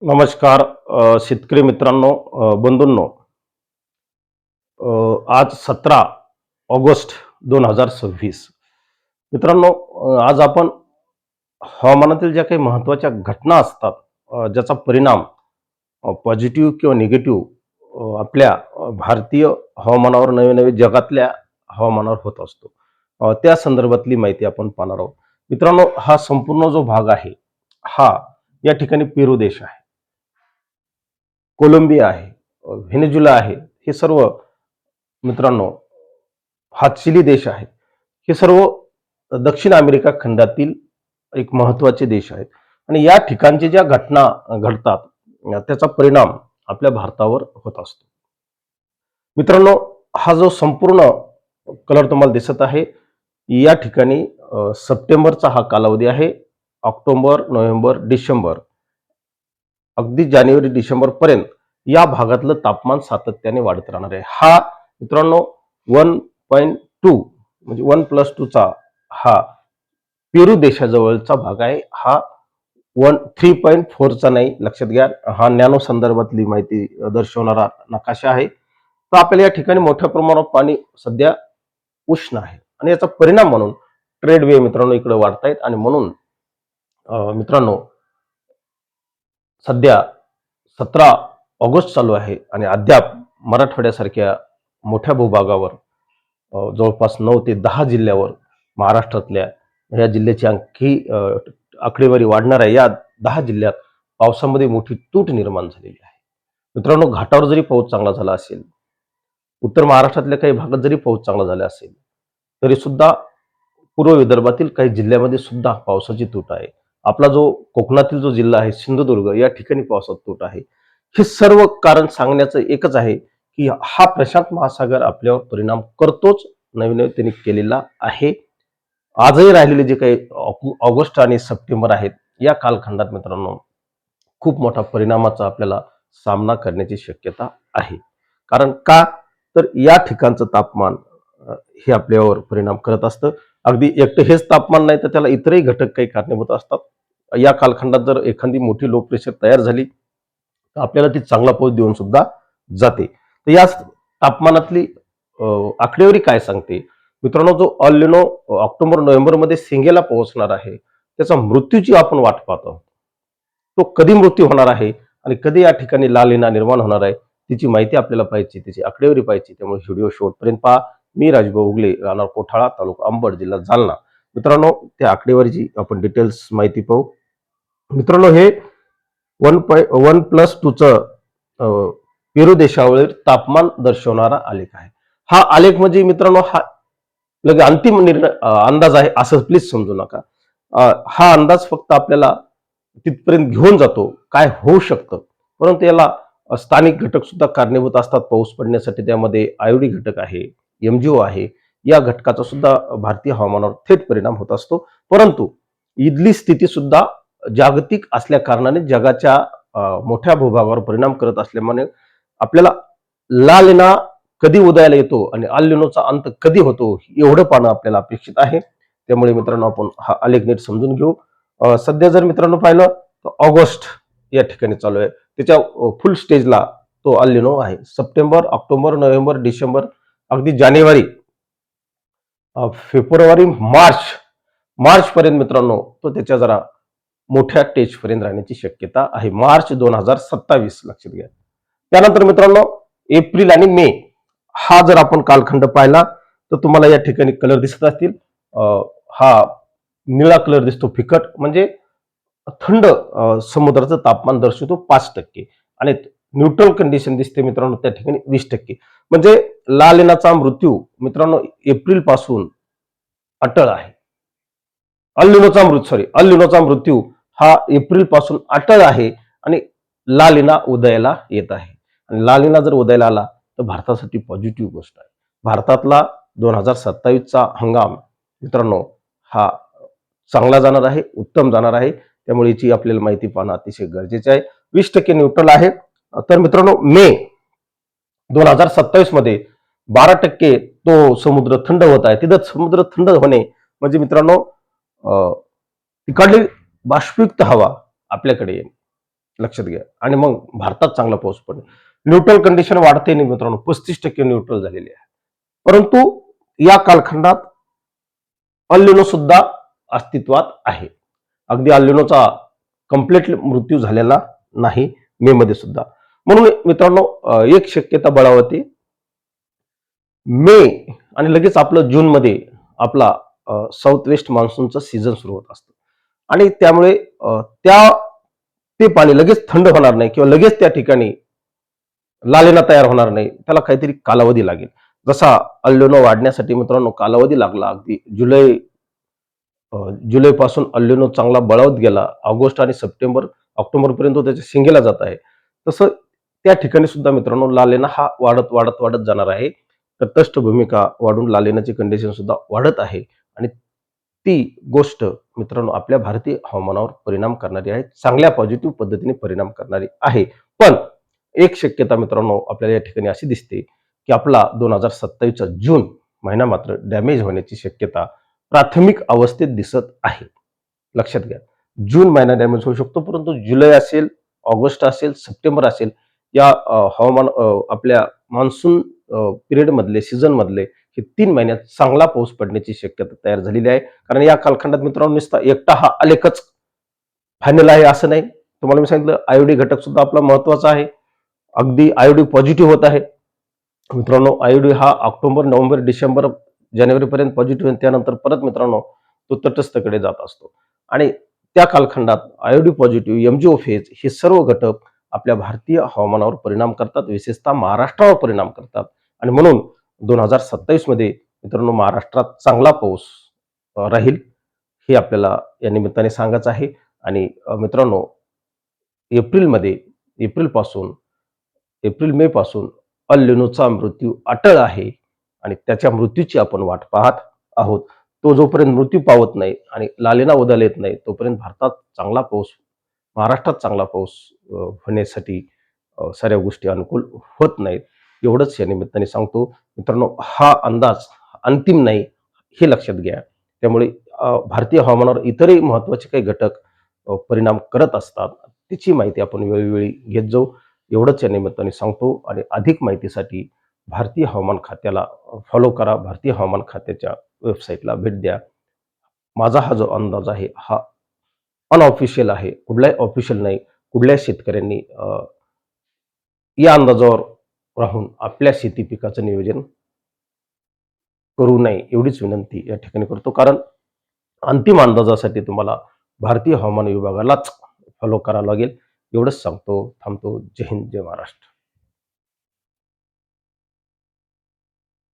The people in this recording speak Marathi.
नमस्कार शेतकरी मित्रांनो, बंधूंनो. आज 17 ऑगस्ट 2026. मित्रांनो, आज आपण हवामानातील ज्या काही महत्त्वाच्या घटना असतात, ज्याचा परिणाम पॉझिटिव्ह किंवा निगेटिव्ह आपल्या भारतीय हवामानावर, नवे नवे जगातल्या हवामानावर होत असतो. त्या संदर्भातली माहिती आपण पाहणार आहोत. मित्रांनो, हा संपूर्ण जो भाग आहे, हा या ठिकाणी पेरू देश आहे, कोलंबिया आहे, व्हेनेझुला आहे. हे सर्व मित्रांनो, हा चिली देश आहे. हे सर्व दक्षिण अमेरिका खंडातील एक महत्त्वाचे देश आहेत आणि या ठिकाणच्या ज्या घटना घडतात, त्याचा परिणाम आपल्या भारतावर होत असतो. मित्रांनो, हा जो संपूर्ण कलर तुम्हाला दिसत आहे, या ठिकाणी सप्टेंबरचा हा कालावधी आहे. ऑक्टोबर, नोव्हेंबर, डिसेंबर, अगदी जानेवारी डिसेंबर पर्यंत या भागातलं तापमान सातत्याने वाढत राहणार आहे. हा मित्रांनो 1.2 म्हणजे 1+2चा हा पेरू देशाजवळचा भाग आहे. हा 3.4चा नाही, लक्षात घ्या. हा नॅनो संदर्भातली माहिती दर्शवणारा नकाशा आहे. तर आपल्याला या ठिकाणी मोठ्या प्रमाणात पाणी सध्या उष्ण आहे आणि याचा परिणाम म्हणून ट्रेड वे मित्रांनो इकडे वाढतायत आणि म्हणून मित्रांनो, सध्या 17 ऑगस्ट चालू आहे आणि अद्याप मराठवाड्यासारख्या मोठ्या भूभागावर जवळपास 9 ते 10 जिल्ह्यावर महाराष्ट्रातल्या या जिल्ह्याची आणखी आकडेवारी वाढणार आहे. या 10 जिल्ह्यात पावसामध्ये मोठी तूट निर्माण झालेली आहे. मित्रांनो, घाटावर जरी पाऊस चांगला झाला असेल, उत्तर महाराष्ट्रातल्या काही भागात जरी पाऊस चांगला झाला असेल, तरी सुद्धा पूर्व विदर्भातील काही जिल्ह्यामध्ये सुद्धा पावसाची तूट आहे. आपला जो कोकणातील जो जिल्हा आहे सिंधुदुर्ग, या ठिकाणी पावसाची तूट आहे. हे सर्व कारण सांगण्याचं एकच आहे की हा प्रशांत महासागर आपल्यावर परिणाम करतोच, नवीन त्यांनी केलेला आहे. आजही राहिलेले जे काही ऑगस्ट आणि सप्टेंबर आहेत, या कालखंडात मित्रांनो खूप मोठा परिणामाचा आपल्याला सामना करण्याची शक्यता आहे. कारण का? तर या ठिकाणचं तापमान हे आपल्यावर परिणाम करत असतं. अगदी एकटं हेच तापमान नाही, तर त्याला इतरही घटक काही कारणीभूत असतात. या कालखंडात जर एखादी मोठी लो प्रेशर तयार झाली, तर आपल्याला ती चांगला पाऊस देऊन सुद्धा जाते. तर या तापमानातली आकडेवारी काय सांगते? मित्रांनो, जो अल निनो ऑक्टोबर नोव्हेंबर मध्ये सिंगेला पोहोचणार आहे, त्याचा मृत्यूची आपण वाट पाहतो. तो कधी मृत्यू होणार आहे आणि कधी या ठिकाणी लाल निना निर्माण होणार आहे, तिची माहिती आपल्याला पाहिजे, तिची आकडेवारी पाहिजे. त्यामुळे व्हिडिओ शेवटपर्यंत पहा. मी राजभाऊ उगले, राहणार कोठाळा, तालुका अंबड, जिल्हा जालना. मित्रांनो, त्या आकडेवारीची आपण डिटेल्स माहिती पाहू. मित्रांनो, हे 1+2चं पेरू देशावरील तापमान दर्शवणारा आलेख आहे. हा आलेख म्हणजे मित्रांनो, हा लगे अंतिम अंदाज आहे असं प्लीज समजू नका. हा अंदाज फक्त आपल्याला तिथपर्यंत घेऊन जातो काय होऊ शकतं, परंतु याला स्थानिक घटक सुद्धा कारणीभूत असतात पाऊस पडण्यासाठी. त्यामध्ये आयोडी घटक आहे, एमजीओ आहे. या घटकाचा सुद्धा भारतीय हवामानावर थेट परिणाम होत असतो. परंतु इथली स्थिती सुद्धा जागतिक असल्या कारणाने जगाच्या मोठ्या भूभागावर परिणाम करत असल्यामुळे आपल्याला ला निना कधी उदयाला येतो आणि अल निनोचा अंत कधी होतो, एवढं पाहणं आपल्याला अपेक्षित आहे. त्यामुळे मित्रांनो, आपण हा आलेख नीट समजून घेऊ. सध्या जर मित्रांनो पाहिलं तर ऑगस्ट या ठिकाणी चालू आहे. त्याच्या फुल स्टेजला तो अल निनो आहे. सप्टेंबर, ऑक्टोबर, नोव्हेंबर, डिसेंबर, अगदी जानेवारी, फेब्रुवारी, मार्च पर्यंत मित्रांनो तो त्याच्या जरा मोठ्या टेजपर्यंत राहण्याची शक्यता आहे. मार्च 2027 लक्षात घ्या. त्यानंतर मित्रांनो, एप्रिल आणि मे हा जर आपण कालखंड पाहिला तर तुम्हाला या ठिकाणी कलर दिसत असतील. हा निळा कलर दिसतो फिकट, म्हणजे थंड समुद्राचं तापमान दर्शवतो 5% आणि न्यूट्रल कंडिशन दिसते मित्रांनो त्या ठिकाणी 20%. म्हणजे लाल निनाचा मृत्यू मित्रांनो एप्रिल पासून अटळ आहे. अल निनोचा मृत्यू हा एप्रिल पासून अटळ आहे आणि ला निना उदयाला येत आहे. आणि ला निना जर उदयाला आला तर भारतासाठी पॉझिटिव्ह गोष्ट आहे. भारतातला 2027चा हंगाम मित्रांनो हा चांगला जाणार आहे, उत्तम जाणार आहे. त्यामुळे याची आपल्याला माहिती पाहणं अतिशय गरजेचे आहे. 20% न्यूट्रल आहे. तर मित्रांनो, मे 2027 मध्ये 12% तो समुद्र थंड होत आहे. तिथं समुद्र थंड होणे म्हणजे मित्रांनो तिकडली बाष्पयुक्त हवा आपल्याकडे येईल. लक्षात घ्या. आणि मग भारतात चांगला पाऊस पडेल. न्यूट्रल कंडिशन वाढते नाही मित्रांनो, 35% न्यूट्रल झालेली आहे. परंतु या कालखंडात अल्निनो सुद्धा अस्तित्वात आहे. अगदी अल्निनोचा कम्प्लीट मृत्यू झालेला नाही मे मध्ये सुद्धा. म्हणून मित्रांनो एक शक्यता बळावते, मे आणि लगेच आपलं जून मध्ये आपला साऊथ वेस्ट मान्सूनचा सीझन सुरू होत असतो आणि त्यामुळे त्या ते पाणी लगेच थंड होणार नाही किंवा लगेच त्या ठिकाणी लालेना तयार होणार नाही. त्याला काहीतरी कालावधी लागेल. जसा अल्निनो वाढण्यासाठी मित्रांनो कालावधी लागला. अगदी जुलैपासून अल्निनो चांगला बळावत गेला. ऑगस्ट आणि सप्टेंबर, ऑक्टोबरपर्यंत त्याच्या शिंगेला जात आहे. तसं त्या ठिकाणी सुद्धा मित्रांनो लालेना हा वाढत वाढत वाढत जाणार आहे. तर तष्ट भूमिका वाढून लालेनाची कंडिशन सुद्धा वाढत आहे आणि ती गोष्ट मित्रांनो आपल्या भारतीय हवामानावर परिणाम करणारी आहे. चांगल्या पॉझिटिव्ह पद्धतीने परिणाम करणारी आहे. पण एक शक्यता मित्रांनो आपल्याला या ठिकाणी अशी दिसते, की आपला 2027चा जून महिना मात्र डॅमेज होण्याची शक्यता प्राथमिक अवस्थेत दिसत आहे. लक्षात घ्या. जून महिना डॅमेज होऊ शकतो, परंतु जुलै असेल, ऑगस्ट असेल, सप्टेंबर असेल, या हवामान आपल्या मान्सून पिरियड मधले, सीझन मधले हे 3 महिन्यात चांगला पाऊस पडण्याची शक्यता तयार झालेली आहे. कारण या कालखंडात मित्रांनो नुसता एकटा हा आलेखच फायनल आहे असं नाही. तुम्हाला मी सांगितलं आयोडी घटक सुद्धा आपला महत्वाचा आहे. अगदी आयोडी पॉझिटिव्ह होत आहे. मित्रांनो आयोडी हा ऑक्टोबर, नोव्हेंबर, डिसेंबर, जानेवारीपर्यंत पॉझिटिव्ह आहे. त्यानंतर परत मित्रांनो तो तटस्थकडे जात असतो आणि त्या कालखंडात आयोडी पॉझिटिव्ह, एमजीओ फेज हे सर्व घटक आपल्या भारतीय हवामानावर परिणाम करतात, विशेषतः महाराष्ट्रावर परिणाम करतात आणि म्हणून 2027 मध्ये मित्रांनो महाराष्ट्रात चांगला पाऊस राहील हे आपल्याला या निमित्ताने सांगायचं आहे. आणि मित्रांनो एप्रिलमध्ये एप्रिलपासून एप्रिल मे पासून अल निनोचा मृत्यू अटळ आहे आणि त्याच्या मृत्यूची आपण वाट पाहत आहोत. तो जोपर्यंत मृत्यू पावत नाही आणि लालेना उदयाला येत नाही तोपर्यंत भारतात चांगला पाऊस, महाराष्ट्रात चांगला पाऊस होण्यासाठी साऱ्या गोष्टी अनुकूल होत नाहीत. एवढंच या निमित्ताने सांगतो. मित्रांनो हा अंदाज अंतिम नाही हे लक्षात घ्या. त्यामुळे भारतीय हवामानावर इतरही महत्त्वाचे काही घटक परिणाम करत असतात. त्याची माहिती आपण वेळोवेळी घेत जाऊ. एवढंच या निमित्ताने सांगतो आणि अधिक माहितीसाठी भारतीय हवामान खात्याला फॉलो करा. भारतीय हवामान खात्याच्या वेबसाईटला भेट द्या. माझा हा जो अंदाज आहे हा अनऑफिशियल आहे. कुठलाही ऑफिशियल नाही. कुठल्याही शेतकऱ्यांनी या अंदाजावर राहून आपल्या शेती पिकाचं नियोजन करू नये एवढीच विनंती या ठिकाणी करतो. कारण अंतिम अंदाजासाठी तुम्हाला भारतीय हवामान विभागालाच फॉलो करावं लागेल. एवढंच सांगतो. थांबतो. जय हिंद, जय महाराष्ट्र.